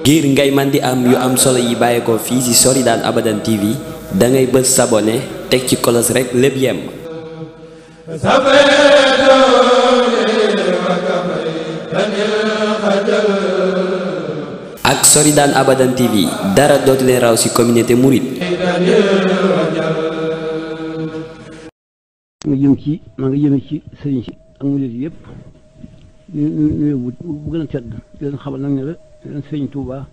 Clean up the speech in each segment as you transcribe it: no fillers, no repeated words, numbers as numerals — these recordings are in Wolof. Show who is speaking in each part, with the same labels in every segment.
Speaker 1: ngir ngay man di am yu am solo yi bàyyeekoo fii ci Soridane Abadan TV da ngay bës s'abonner teg ci kolos rek lépp yem. ak Soridane Abadan TV dara dootu leen raw ci communauté mouride.
Speaker 2: nga jëm ci maa ngi jëme ci sëriñ si ak murid yëpp ñu bu gën a tedd di leen xamal nag ne la leen sëriñ Touba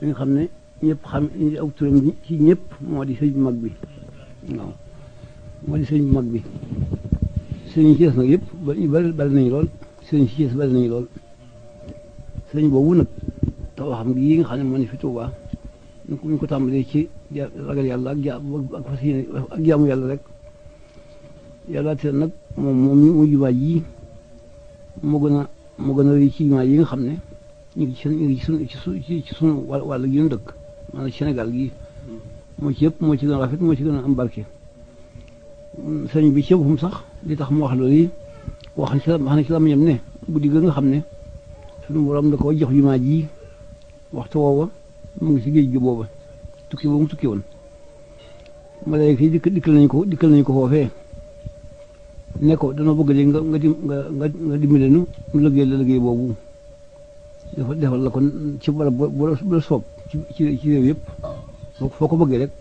Speaker 2: li nga xam ne ñëpp xam aw turam ci ñëpp moo di sëriñ bu mag bi waaw moo di sëriñ bu mag bi sëriñ Cees nag yëpp bari nañu lool sëriñ si Cees bari nañu lool sëriñ boobu nag tawaxam gi yi nga xam ne moo ne fi Touba ñu ko tàmbalee ci ragal yàlla ak fas yéene ak jaamu yàlla rek yàlla te nag moom mu jumaa ji moo gën a rëy ci jumaa yi nga xam ne ñu ngi ci sunu wàll gi ñu dëkk maanaam Sénégal gi moo ci yëpp moo ci gën a rafet moo ci gën a am barke sëñ bi ci boppam sax li tax mu wax loolu yi wax na ci la ñam ne guddi ga nga xam ne sunu borom da ko jox jumaa ji waxtu woowa mu ngi ci géej gi booba tukki boobu mu tukki woon malaaka yi dikkal nañu ko foofee ne ko dana bëgg léegi nga dimbale nu liggéey la liggéey boobu defal la ko ci barab bu la soob ci réew yëpp foo ko bëggee rek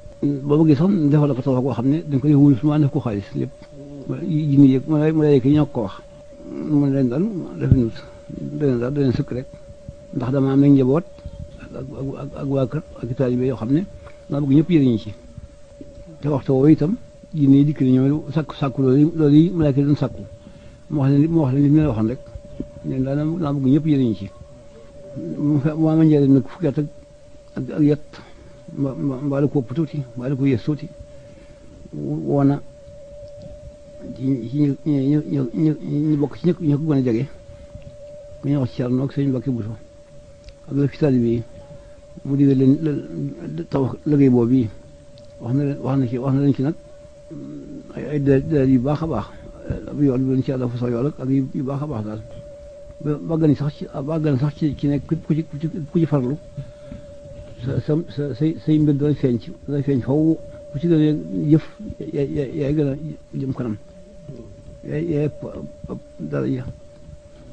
Speaker 2: boo bëggee sax defal la ko tabax koo xam ne dañ ko def wul suma def ko xaalis lépp jinni yëg malaaka yi ñoo ko wax mu ne leen daal definut daneen sëkk rek ndax dama am nañ njaboot ak waa kër ak taalibe yoo xam ne maa bëgg ñëpp yëriñu ci te waxtu woowu itam jinne yi dikk nañu sàkku loolu yi malaaka doon sàkku mu wax leen li mu leen waxoon rek leen daal naa bëgg ñëpp yëriñu ci maa ma njëriñ nag fukki at ak yet mbaa la ko ëpp tuuti mbaa la ko yées tuuti woona ci ñu bokk ci ñu ko gën a jege ku ñuy wax ci Cerno ak sëñ Mbàkke Buso ak la fi taalibe yi mu digal leen tabax liggéey boobu yi wax na leen ci nag ay dalil yu baax a baax yoon bi leen ci àlla fa sax yool ak yu baax a baax daal bàggan sax ci nekk ku ci farlu say mbir dana feeñ faw ku ci gën a jëf yaay gën a jëm kanam yaay dara ya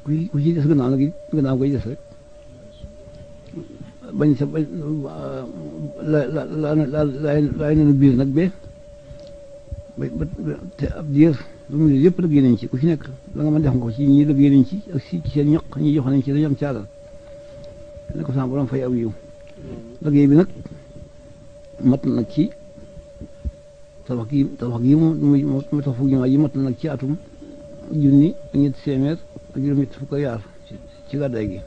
Speaker 2: ku ci des gannaaw koy des rek bañ sa laay nenu biir nag bee te ab diir lu mu yëpp liggéey nañ ci ku ci nekk la nga mën def nga ko ci ñii liggéey nañ ci ak ci seen ñoq ñi jox nañ ci dañu am caalal ne ko sama borom fay aw yiw liggéey bi nag mat na nag ci tabax gi mu tax fukk jumaa yi mat na nag ci atum junni ak ñetti téeméer ak juróom-ñett fukk ak yaar ci gàddaay gi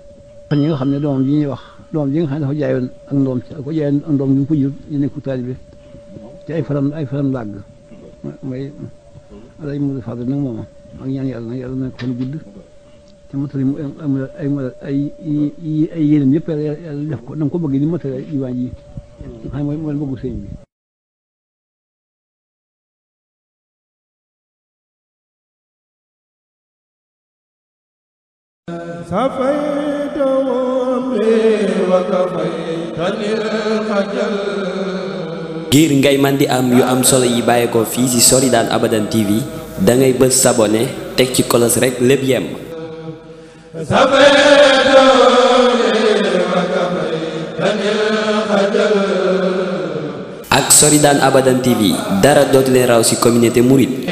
Speaker 2: ñi nga xam ne doomam ji ñuy wax doomam ji nga xam ne dafa jaayoon ak ndoom ci ko jaayoon ak ndoom gi mu ko jur ñu nekku taalibe te ay faram làgg mooy alay mu fadl nag mooma ak ñaan yàlla na ko fan gudd te matali mu ay yéenam yëpp yàlla def ko na nga ko bëgg ni matali diwaan ji xam mooy bëggu sëñ bi
Speaker 1: ngir ngay man di am yu am solo yi bàyyeekoo fii ci Soridane Abadan TV da ngay bës s'abonner teg ci kolos rek lépp yem. ak Soridane Abadan TV dara dootu leen raw ci communauté mouride.